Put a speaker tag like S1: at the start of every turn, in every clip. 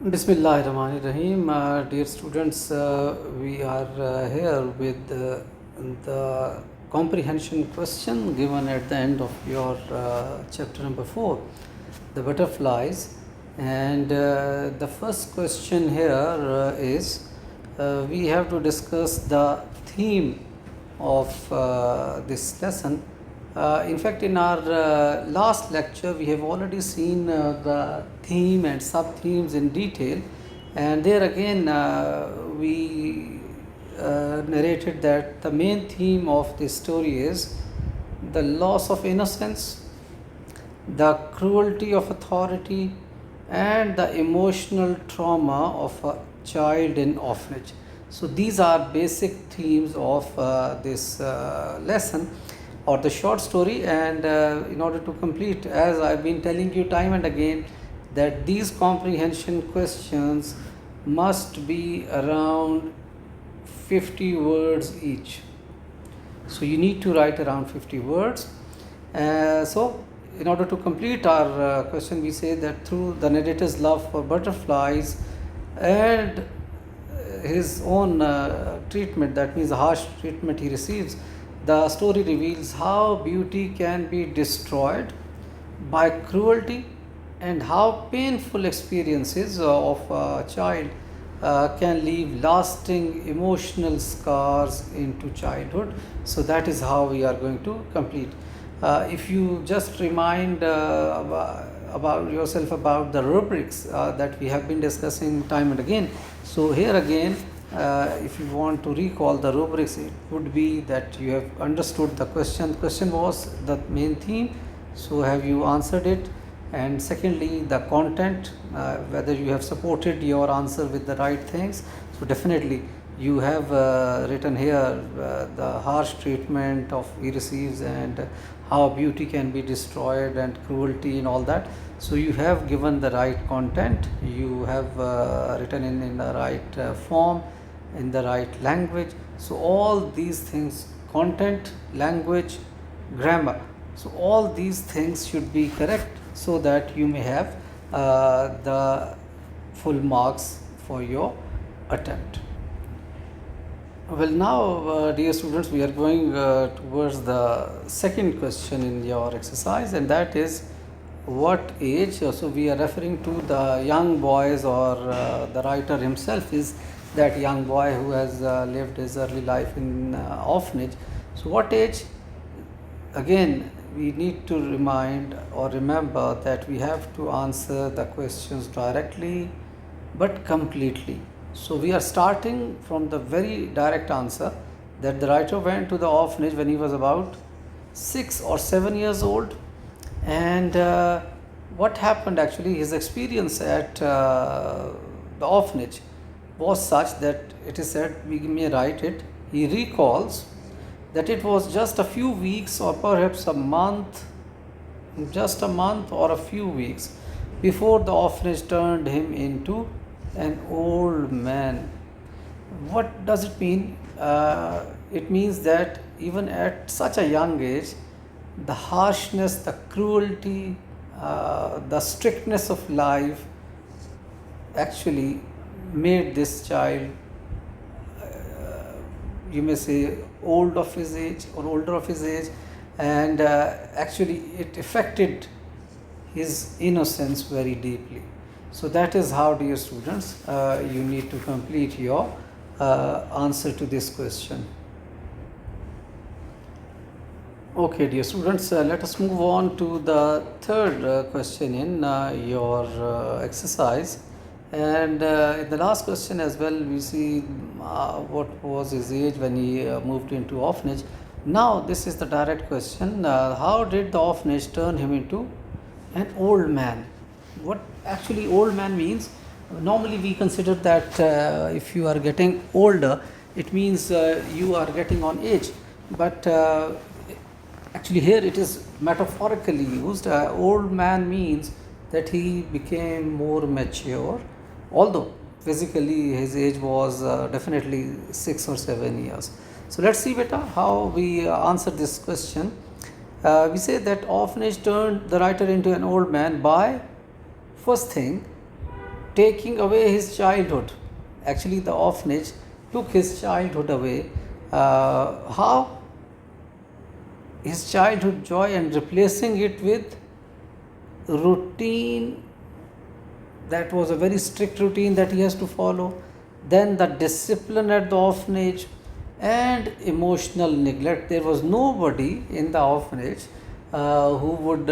S1: Bismillahirrahmanirrahim. Dear students, we are here with the comprehension question given at the end of your chapter number 4, the butterflies. And the first question here is we have to discuss the theme of this lesson. In fact, in our last lecture, we have already seen the theme and sub-themes in detail, and there again we narrated that the main theme of this story is the loss of innocence, the cruelty of authority, and the emotional trauma of a child in orphanage. So these are basic themes of this lesson or the short story, and in order to complete, as I've been telling you time and again, that these comprehension questions must be around 50 words each. So you need to write around 50 words. So in order to complete our question, we say that through the narrator's love for butterflies and his own treatment, that means the harsh treatment he receives, the story reveals how beauty can be destroyed by cruelty and how painful experiences of a child can leave lasting emotional scars into childhood. So that is how we are going to complete. If you just remind about yourself about the rubrics that we have been discussing time and again. So here again, if you want to recall the rubrics, it would be that you have understood the question. The question was the main theme, so have you answered it? And secondly, the content, whether you have supported your answer with the right things. So definitely you have written here the harsh treatment of he receives and how beauty can be destroyed and cruelty and all that. So you have given the right content, you have written in the right form, in the right language. So all these things, content, language, grammar, so all these things should be correct so that you may have the full marks for your attempt. Well, now dear students, we are going towards the second question in your exercise, and that is what age. So we are referring to the young boys, or the writer himself is that young boy who has lived his early life in orphanage. So what age? Again, we need to remind or remember that we have to answer the questions directly but completely. So we are starting from the very direct answer that the writer went to the orphanage when he was about 6 or 7 years old. And what happened actually, his experience at the orphanage was such that it is said, we may write it, he recalls that it was just a few weeks or perhaps a month, just a month or a few weeks before the orphanage turned him into an old man. What does it mean? It means that even at such a young age, the harshness, the cruelty, the strictness of life actually made this child, you may say, old of his age or older of his age, and actually it affected his innocence very deeply. So that is how, dear students, you need to complete your answer to this question. Okay, dear students, let us move on to the third question in your exercise. And in the last question as well, we see what was his age when he moved into orphanage. Now this is the direct question. How did the orphanage turn him into an old man? What actually old man means? Normally we consider that if you are getting older, it means you are getting on age. But actually here it is metaphorically used. Old man means that he became more mature, although physically his age was definitely 6 or 7 years. So let's see beta how we answer this question. We say that orphanage turned the writer into an old man by, first thing, taking away his childhood. Actually, the orphanage took his childhood away. How? His childhood joy, and replacing it with routine, that was a very strict routine that he has to follow. Then the discipline at the orphanage and emotional neglect. There was nobody in the orphanage who would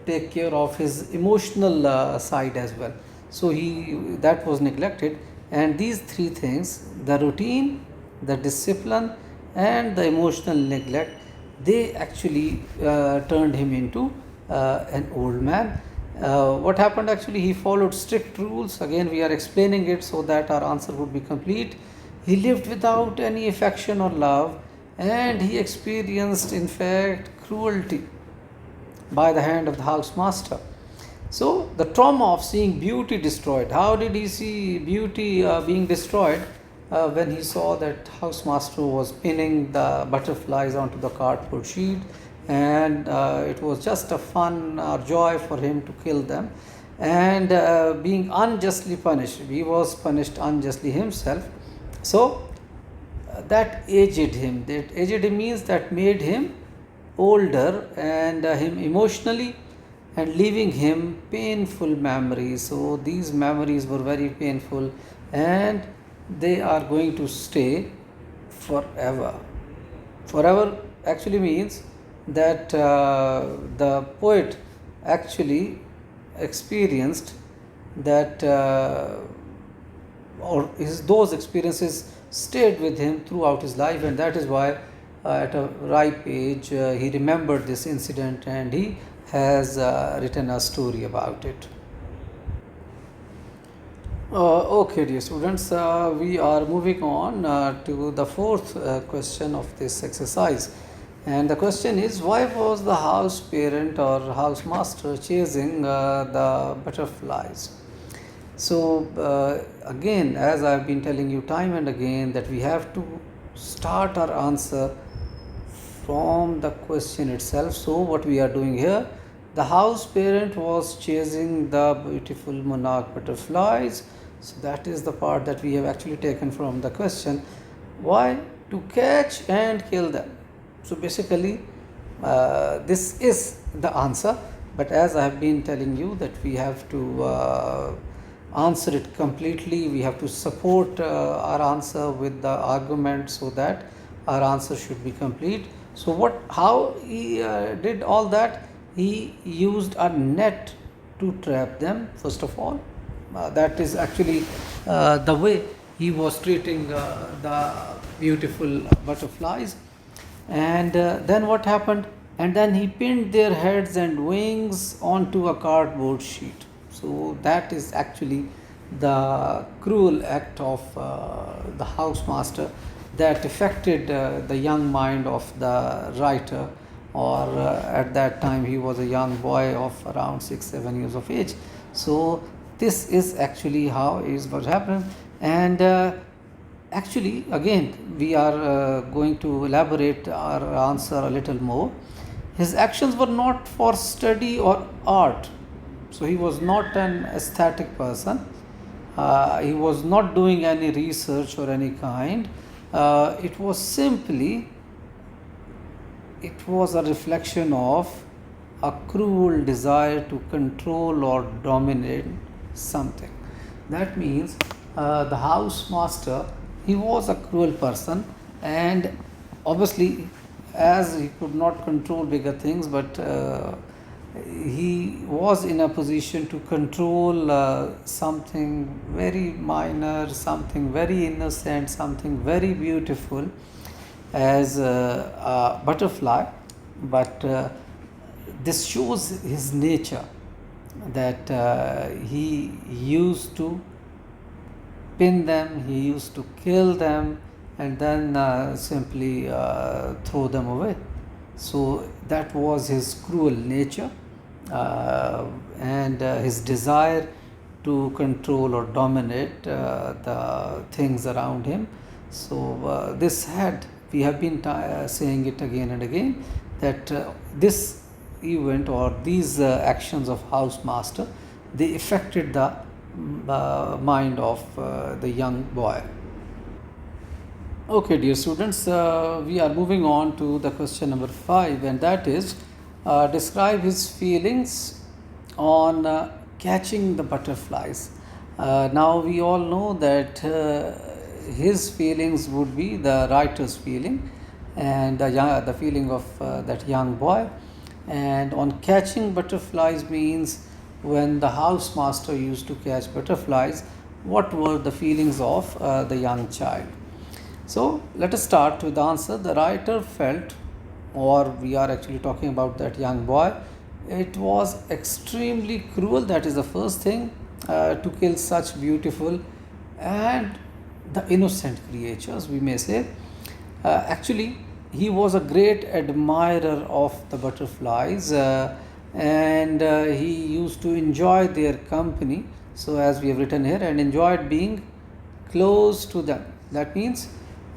S1: take care of his emotional side as well. So that was neglected. And these three things, the routine, the discipline, and the emotional neglect, they actually turned him into an old man. What happened actually, he followed strict rules. Again, we are explaining it so that our answer would be complete. He lived without any affection or love, and he experienced, in fact, cruelty by the hand of the housemaster. So the trauma of seeing beauty destroyed. How did he see beauty being destroyed? When he saw that housemaster was pinning the butterflies onto the cardboard sheet, and it was just a fun or joy for him to kill them, and being unjustly punished. He was punished unjustly himself. So that aged him. That aged him means that made him older, and him emotionally, and leaving him painful memories. So these memories were very painful, and they are going to stay forever. Forever actually means that the poet actually experienced that, those experiences stayed with him throughout his life, and that is why at a ripe age he remembered this incident, and he has written a story about it. Okay, dear students, we are moving on to the fourth question of this exercise. And the question is, why was the house parent or house master chasing the butterflies? So again, as I've been telling you time and again, that we have to start our answer from the question itself. So what we are doing here, the house parent was chasing the beautiful monarch butterflies. So that is the part that we have actually taken from the question. Why? To catch and kill them. So basically this is the answer, but as I have been telling you that we have to answer it completely. We have to support our answer with the argument so that our answer should be complete. So how he did all that? He used a net to trap them, first of all. That is actually the way he was treating the beautiful butterflies. And then what happened? And then he pinned their heads and wings onto a cardboard sheet. So that is actually the cruel act of the housemaster that affected the young mind of the writer, or at that time he was a young boy of around 6-7 years of age. So this is actually how is what happened. And actually again we are going to elaborate our answer a little more. His actions were not for study or art. So he was not an aesthetic person. He was not doing any research or any kind. It was a reflection of a cruel desire to control or dominate something. That means the housemaster, he was a cruel person, and obviously as he could not control bigger things, but he was in a position to control something very minor, something very innocent, something very beautiful as a butterfly. But this shows his nature, that he used to pin them, he used to kill them, and then simply throw them away. So that was his cruel nature, and his desire to control or dominate the things around him. So we have been saying it again and again, that this event or these actions of housemaster, they affected the mind of the young boy. Okay, dear students, we are moving on to the question number 5, and that is describe his feelings on catching the butterflies. Now, we all know that his feelings would be the writer's feeling and the feeling of that young boy. And on catching butterflies means when the housemaster used to catch butterflies, what were the feelings of the young child? So let us start with the answer. The writer felt, or we are actually talking about that young boy, it was extremely cruel, that is the first thing, to kill such beautiful and the innocent creatures, we may say. Actually, he was a great admirer of the butterflies, and he used to enjoy their company. So, as we have written here, and enjoyed being close to them. That means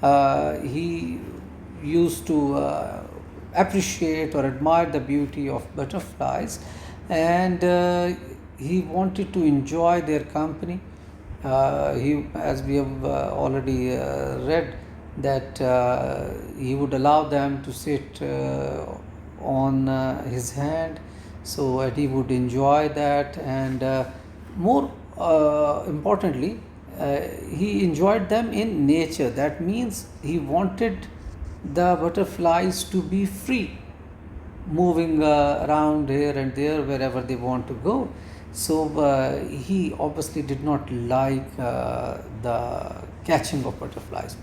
S1: he used to appreciate or admire the beauty of butterflies, and he wanted to enjoy their company. As we have already read, that he would allow them to sit on his hand, so he would enjoy that, and more importantly, he enjoyed them in nature. That means he wanted the butterflies to be free, moving around here and there wherever they want to go. So he obviously did not like the catching of butterflies.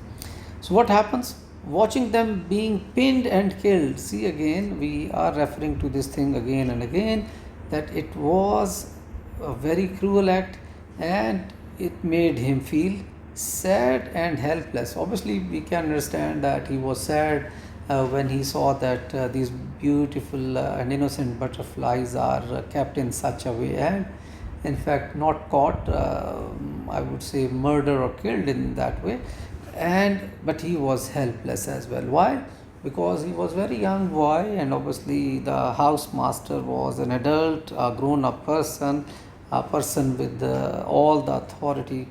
S1: So what happens? Watching them being pinned and killed. See, again, we are referring to this thing again and again, that it was a very cruel act, and it made him feel sad and helpless. Obviously, we can understand that he was sad when he saw that these beautiful and innocent butterflies are kept in such a way, and in fact not caught, I would say murdered or killed in that way. But he was helpless as well. Why? Because he was very young boy, and obviously the housemaster was an adult, a grown-up person, a person with all the authority.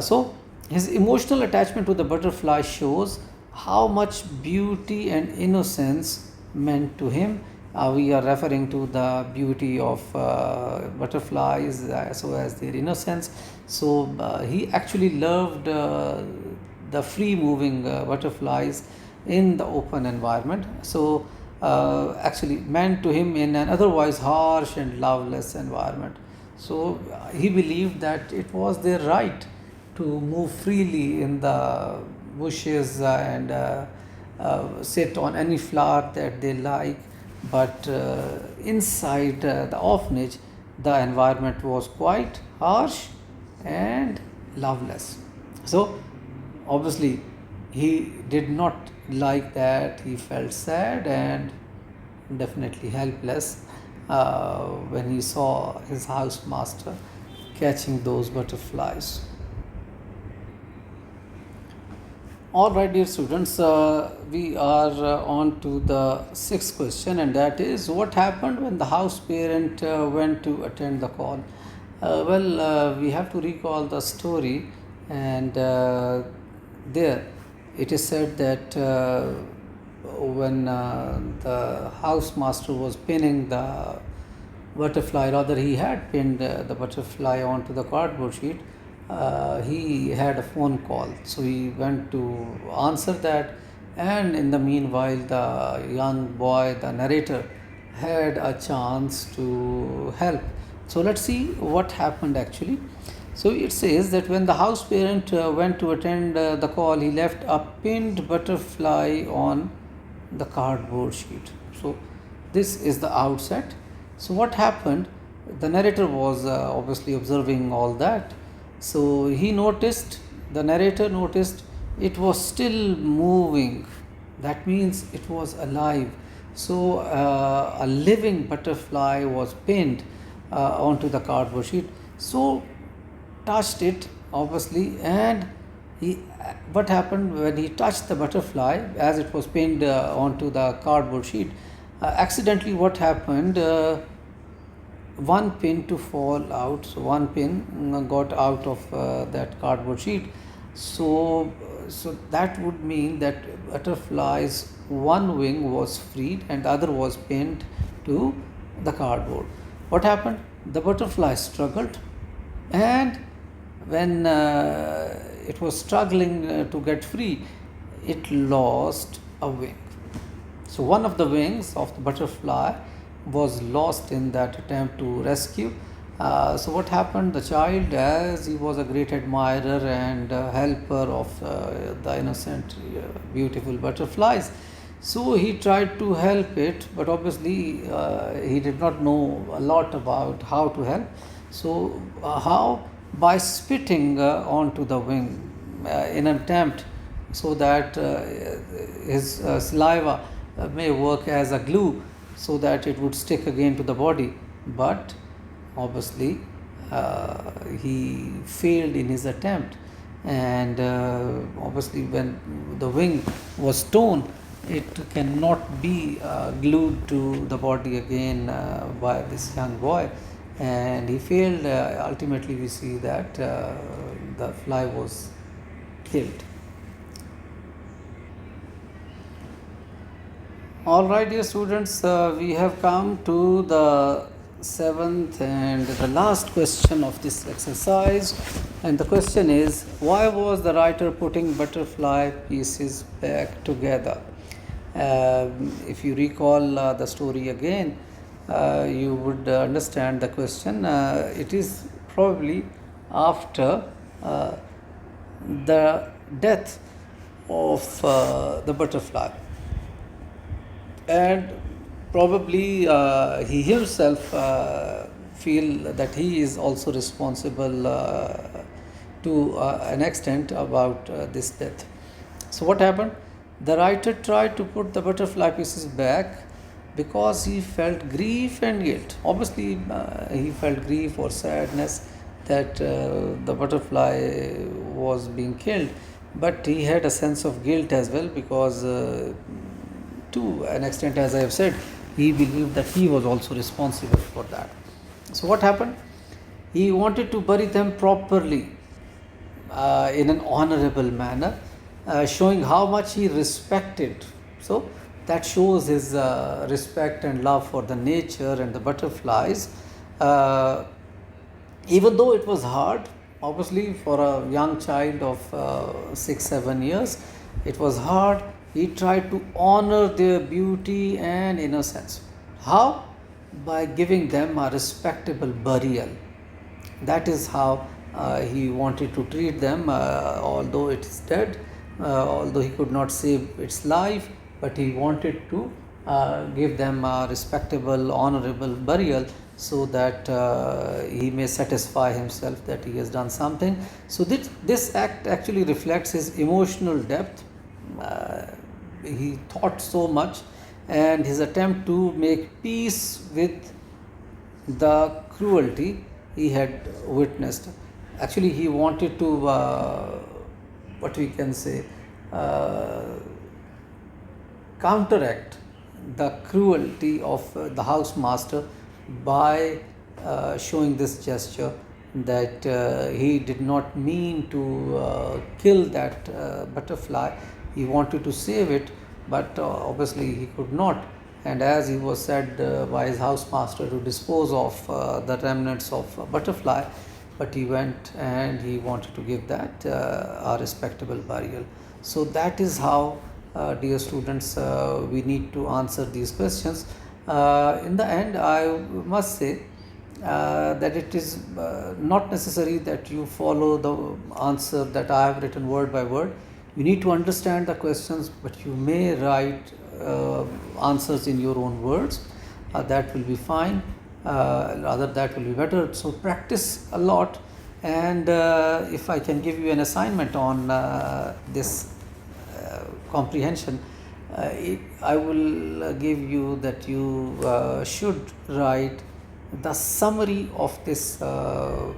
S1: So his emotional attachment to the butterfly shows how much beauty and innocence meant to him. We are referring to the beauty of butterflies, so as their innocence. So he actually loved the free moving butterflies in the open environment. So actually meant to him in an otherwise harsh and loveless environment. So he believed that it was their right to move freely in the bushes and sit on any flower that they like. But inside the orphanage, the environment was quite harsh and loveless. So obviously he did not like that. He felt sad and definitely helpless when he saw his housemaster catching those butterflies. All right, dear students, we are on to the 6th question, and that is, what happened when the house parent went to attend the call? We have to recall the story, and there it is said that when the housemaster was pinning the butterfly, rather he had pinned the butterfly onto the cardboard sheet, he had a phone call. So he went to answer that, and in the meanwhile the young boy, the narrator, had a chance to help. So let's see what happened actually. So it says that when the house parent went to attend the call, he left a pinned butterfly on the cardboard sheet. So this is the outset. So what happened? The narrator was obviously observing all that. So the narrator noticed it was still moving. That means it was alive. So a living butterfly was pinned onto the cardboard sheet. So touched it obviously, and what happened when he touched the butterfly as it was pinned onto the cardboard sheet? Accidentally, what happened? one pin to fall out. So one pin got out of that cardboard sheet. So that would mean that butterfly's one wing was freed and the other was pinned to the cardboard. What happened? The butterfly struggled, and when it was struggling to get free, it lost a wing. So one of the wings of the butterfly was lost in that attempt to rescue. So what happened? The child, as he was a great admirer and helper of the innocent, beautiful butterflies, so he tried to help it, but obviously he did not know a lot about how to help. So how? By spitting onto the wing in an attempt so that his saliva may work as a glue so that it would stick again to the body. But obviously he failed in his attempt, and obviously when the wing was torn, it cannot be glued to the body again by this young boy, and he failed. Ultimately we see that the fly was killed. All right, dear students, we have come to the seventh and the last question of this exercise, and the question is, why was the writer putting butterfly pieces back together? If you recall the story again, you would understand the question. It is probably after the death of the butterfly, and probably he himself feel that he is also responsible to an extent about this death. So what happened? The writer tried to put the butterfly pieces back because he felt grief and guilt. Obviously he felt grief or sadness that the butterfly was being killed, but he had a sense of guilt as well, because to an extent, as I have said, he believed that he was also responsible for that. So what happened? He wanted to bury them properly in an honorable manner, showing how much he respected. So that shows his respect and love for the nature and the butterflies. Even though it was hard, obviously for a young child of 6-7 years, it was hard. He tried to honor their beauty and innocence. How? By giving them a respectable burial. That is how he wanted to treat them, although it is dead, although he could not save its life, but he wanted to give them a respectable, honorable burial, so that he may satisfy himself that he has done something. So this act actually reflects his emotional depth. He thought so much, and his attempt to make peace with the cruelty he had witnessed. Actually, he wanted to, what we can say, counteract the cruelty of the housemaster by showing this gesture that he did not mean to kill that butterfly. He wanted to save it, but obviously he could not. And as he was said by his housemaster to dispose of the remnants of a butterfly, but he went and he wanted to give that a respectable burial. So that is how, dear students, we need to answer these questions. In the end, I must say that it is not necessary that you follow the answer that I have written word by word. You need to understand the questions, but you may write answers in your own words. That will be fine. Rather, that will be better. So practice a lot. And if I can give you an assignment on this comprehension, I will give you that you should write the summary of this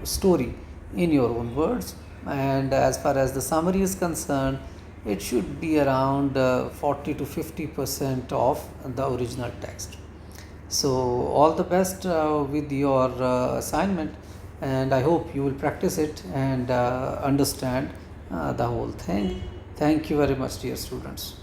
S1: story in your own words. And as far as the summary is concerned, it should be around 40 to 50% of the original text. So all the best with your assignment, and I hope you will practice it and understand the whole thing. Thank you very much, dear students.